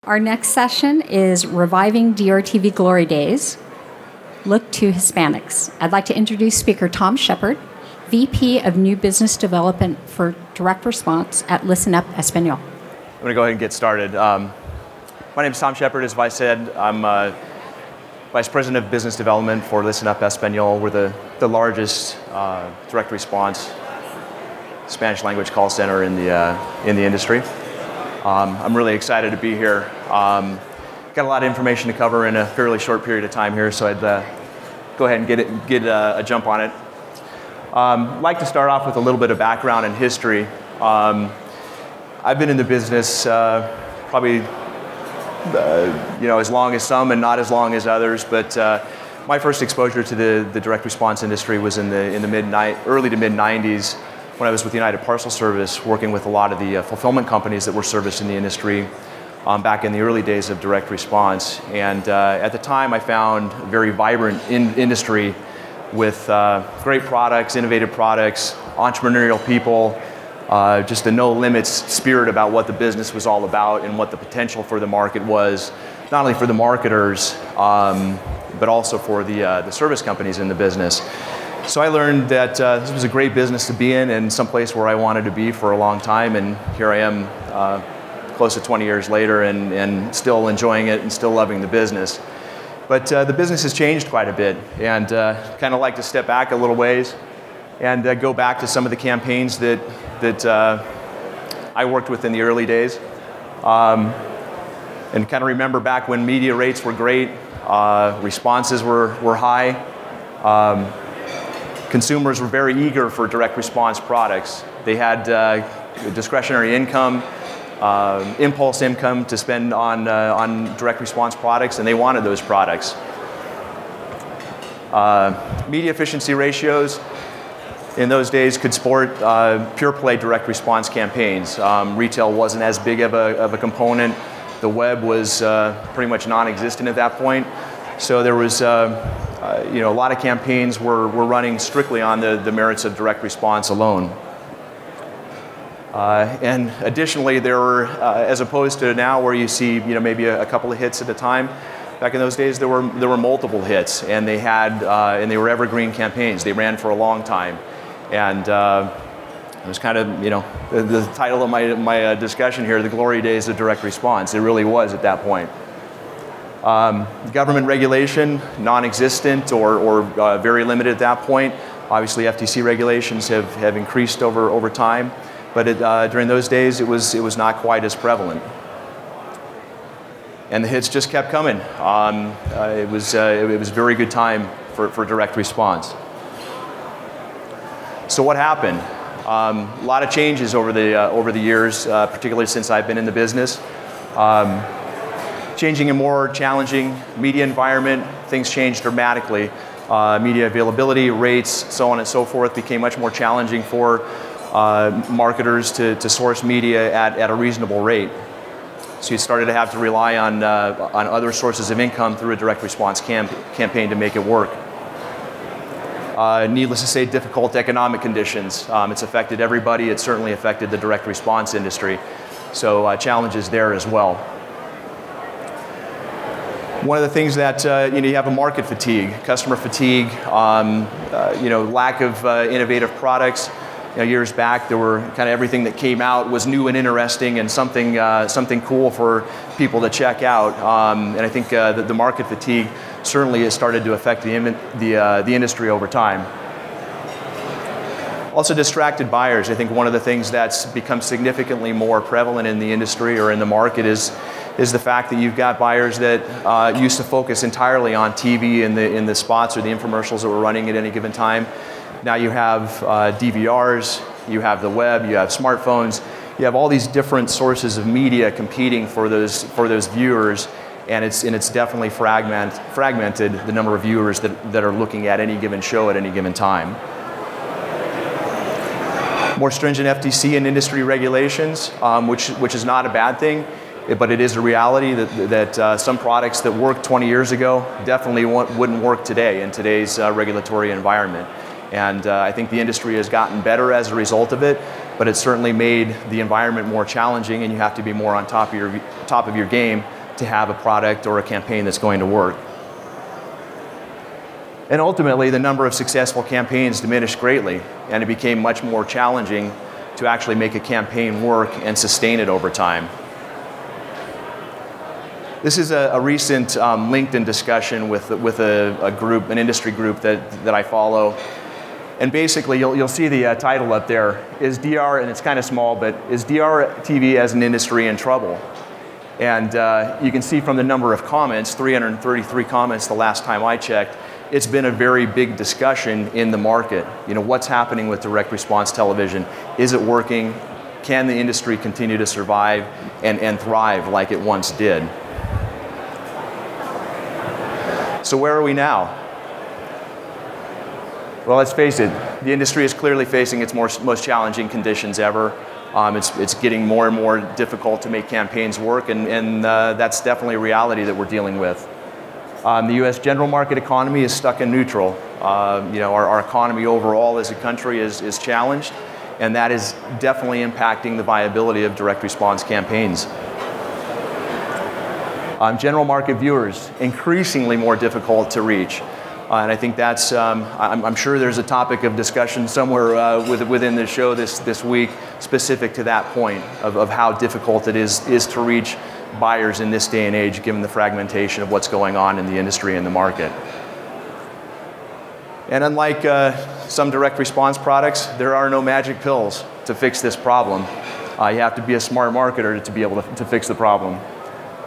Our next session is Reviving DRTV Glory Days, Look to Hispanics. I'd like to introduce speaker Tom Sheppard, VP of New Business Development for Direct Response at Listen Up Español. I'm going to go ahead and get started. My name is Tom Sheppard, as I said. I'm Vice President of Business Development for Listen Up Español. We're the largest direct response Spanish language call center in the industry. I'm really excited to be here. Got a lot of information to cover in a fairly short period of time here, so I'd go ahead and get a jump on it. I'd like to start off with a little bit of background and history. I've been in the business probably as long as some and not as long as others, but my first exposure to the direct response industry was in the early to mid 90s when I was with United Parcel Service, working with a lot of the fulfillment companies that were serviced in the industry back in the early days of direct response. And at the time, I found a very vibrant industry with great products, innovative products, entrepreneurial people, just a no limits spirit about what the business was all about and what the potential for the market was, not only for the marketers, but also for the service companies in the business. So I learned that this was a great business to be in and someplace where I wanted to be for a long time, and here I am close to 20 years later and still enjoying it and still loving the business. But the business has changed quite a bit, and kind of like to step back a little ways and go back to some of the campaigns that I worked with in the early days, and kind of remember back when media rates were great, responses were high. Consumers were very eager for direct response products. They had discretionary income, impulse income to spend on direct response products, and they wanted those products. Media efficiency ratios in those days could support pure play direct response campaigns. Retail wasn't as big of a component. The web was pretty much non-existent at that point. So there was a lot of campaigns were running strictly on the merits of direct response alone. And additionally, there were, as opposed to now where you see maybe a couple of hits at a time, back in those days there were multiple hits, and they they were evergreen campaigns. They ran for a long time, and it was kind of the title of my discussion here, the glory days of direct response. It really was at that point. Government regulation, non-existent or very limited at that point. Obviously, FTC regulations have increased over time, but during those days, it was not quite as prevalent. And the hits just kept coming. It was a very good time for direct response. So what happened? A lot of changes over the years, particularly since I've been in the business. Changing a more challenging media environment, things changed dramatically. Media availability, rates, so on and so forth became much more challenging for marketers to source media at a reasonable rate. So you started to have to rely on other sources of income through a direct response campaign to make it work. Needless to say, difficult economic conditions. It's affected everybody. It certainly affected the direct response industry. So challenges there as well. One of the things that you have a market fatigue, customer fatigue, lack of innovative products. Years back, there were kind of everything that came out was new and interesting and something cool for people to check out. And I think the market fatigue certainly has started to affect the industry over time. Also, distracted buyers. I think one of the things that's become significantly more prevalent in the industry or in the market is the fact that you've got buyers that used to focus entirely on TV in the spots or the infomercials that were running at any given time. Now you have DVRs, you have the web, you have smartphones, you have all these different sources of media competing for those viewers, and it's definitely fragmented the number of viewers that are looking at any given show at any given time. More stringent FTC and industry regulations, which is not a bad thing. But it is a reality that some products that worked 20 years ago definitely wouldn't work today in today's regulatory environment. And I think the industry has gotten better as a result of it, but it's certainly made the environment more challenging, and you have to be more on top of your game to have a product or a campaign that's going to work. And ultimately, the number of successful campaigns diminished greatly, and it became much more challenging to actually make a campaign work and sustain it over time. This is a recent LinkedIn discussion with a group, an industry group that I follow. And basically, you'll see the title up there, is DR, and it's kind of small, but is DRTV as an industry in trouble? And you can see from the number of comments, 333 comments the last time I checked, it's been a very big discussion in the market. You know, what's happening with direct response television? Is it working? Can the industry continue to survive and thrive like it once did? So where are we now? Well, let's face it, the industry is clearly facing its most challenging conditions ever. It's getting more and more difficult to make campaigns work, and that's definitely a reality that we're dealing with. The U.S. general market economy is stuck in neutral. You know, our economy overall as a country is challenged, and that is definitely impacting the viability of direct response campaigns. General market viewers, increasingly more difficult to reach. And I think that's, I'm sure there's a topic of discussion somewhere within the show this week specific to that point of how difficult it is to reach buyers in this day and age given the fragmentation of what's going on in the industry and the market. And unlike some direct response products, there are no magic pills to fix this problem. You have to be a smart marketer to be able to fix the problem.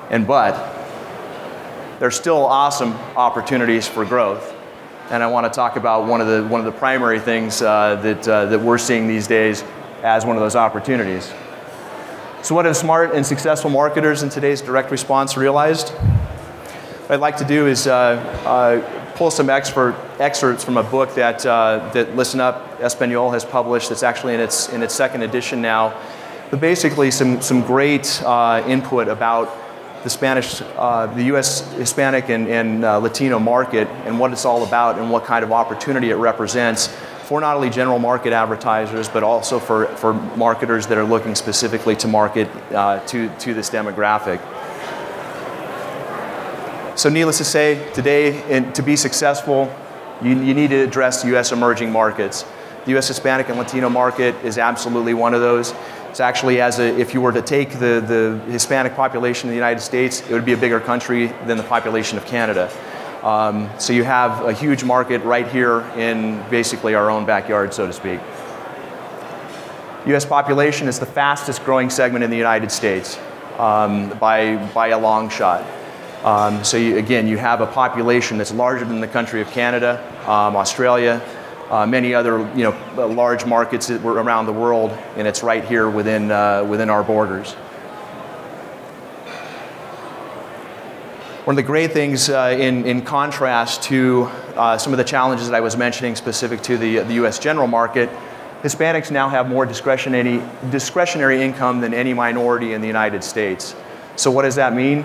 But there's still awesome opportunities for growth, and I want to talk about one of the primary things that we're seeing these days as one of those opportunities. So what have smart and successful marketers in today's direct response realized? What I'd like to do is pull some excerpts from a book that Listen Up Español has published. That's actually in its second edition now. But basically some great input about the Spanish, the U.S. Hispanic and Latino market and what it's all about and what kind of opportunity it represents for not only general market advertisers, but also for marketers that are looking specifically to market to this demographic. So needless to say, today, to be successful, you need to address U.S. emerging markets. The U.S. Hispanic and Latino market is absolutely one of those. It's actually, if you were to take the Hispanic population in the United States, it would be a bigger country than the population of Canada. So you have a huge market right here in basically our own backyard, so to speak. U.S. population is the fastest growing segment in the United States by a long shot. So again, you have a population that's larger than the country of Canada, Australia, many other large markets around the world, and it's right here within our borders. One of the great things in contrast to some of the challenges that I was mentioning specific to the U.S. general market, Hispanics now have more discretionary income than any minority in the United States. So what does that mean?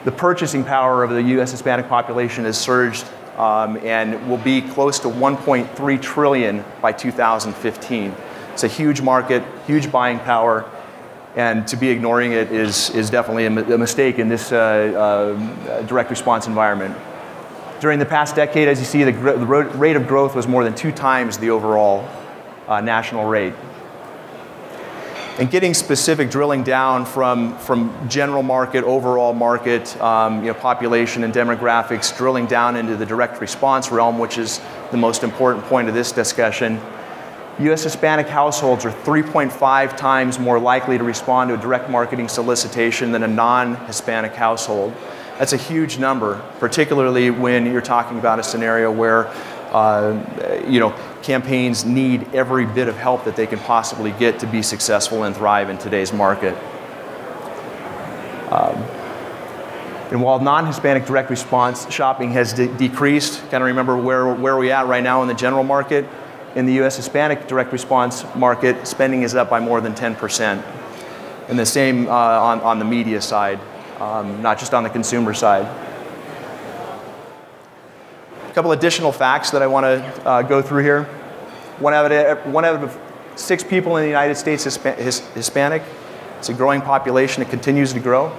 The purchasing power of the U.S. Hispanic population has surged and will be close to $1.3 trillion by 2015. It's a huge market, huge buying power, and to be ignoring it is definitely a mistake in this direct response environment. During the past decade, as you see, the rate of growth was more than 2 times the overall national rate. And getting specific, drilling down from general market, overall market, population and demographics, drilling down into the direct response realm, which is the most important point of this discussion, U.S. Hispanic households are 3.5 times more likely to respond to a direct marketing solicitation than a non-Hispanic household. That's a huge number, particularly when you're talking about a scenario where campaigns need every bit of help that they can possibly get to be successful and thrive in today's market. And while non-Hispanic direct response shopping has decreased, kind of remember where we're at right now in the general market. In the U.S. Hispanic direct response market, spending is up by more than 10%. And the same on the media side, not just on the consumer side. couple additional facts that I want to go through here. One out of 6 people in the United States is Hispanic. It's a growing population. It continues to grow.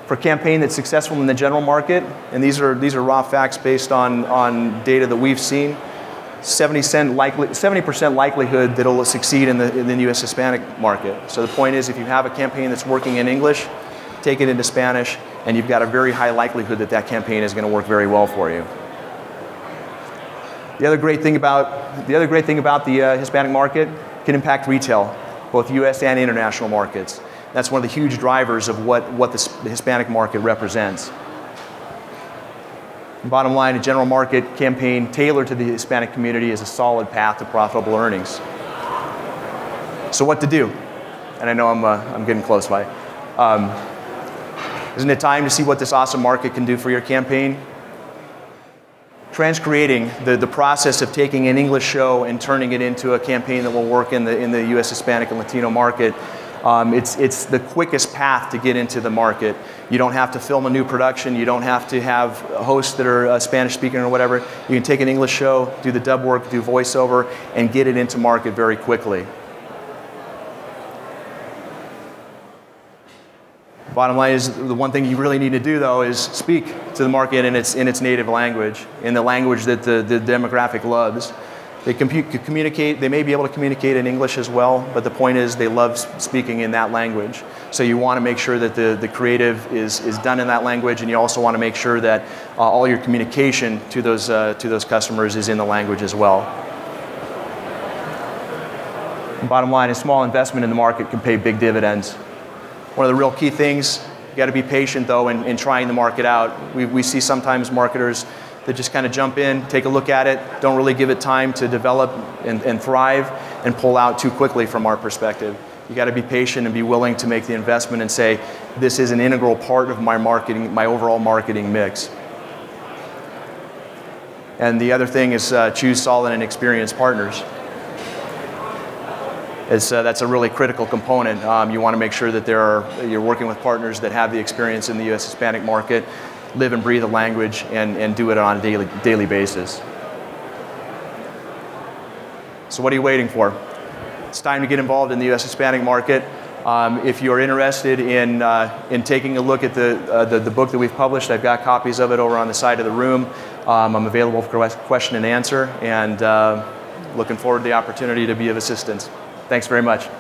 For a campaign that's successful in the general market, and these are raw facts based on data that we've seen, 70% likelihood that it'll succeed in the U.S. Hispanic market. So the point is, if you have a campaign that's working in English, take it into Spanish, and you've got a very high likelihood that that campaign is going to work very well for you. The other great thing about the Hispanic market can impact retail, both U.S. and international markets. That's one of the huge drivers of what the Hispanic market represents. Bottom line, a general market campaign tailored to the Hispanic community is a solid path to profitable earnings. So what to do? And I know I'm getting close by. Isn't it time to see what this awesome market can do for your campaign? Transcreating, the process of taking an English show and turning it into a campaign that will work in the U.S. Hispanic and Latino market, it's the quickest path to get into the market. You don't have to film a new production. You don't have to have hosts that are Spanish speaking or whatever. You can take an English show, do the dub work, do voiceover, and get it into market very quickly. Bottom line is, the one thing you really need to do, though, is speak to the market in its native language, in the language that the demographic loves. They communicate. They may be able to communicate in English as well, but the point is they love speaking in that language. So you want to make sure that the creative is done in that language, and you also want to make sure that all your communication to those customers is in the language as well. Bottom line, a small investment in the market can pay big dividends. One of the real key things, you got to be patient though in trying the market out. We see sometimes marketers that just kind of jump in, take a look at it, don't really give it time to develop and thrive, and pull out too quickly from our perspective. You got to be patient and be willing to make the investment and say, this is an integral part of my marketing, my overall marketing mix. And the other thing is choose solid and experienced partners. That's a really critical component. You want to make sure that you're working with partners that have the experience in the U.S. Hispanic market, live and breathe the language, and do it on a daily basis. So what are you waiting for? It's time to get involved in the U.S. Hispanic market. If you're interested in taking a look at the book that we've published, I've got copies of it over on the side of the room. I'm available for question and answer, and looking forward to the opportunity to be of assistance. Thanks very much.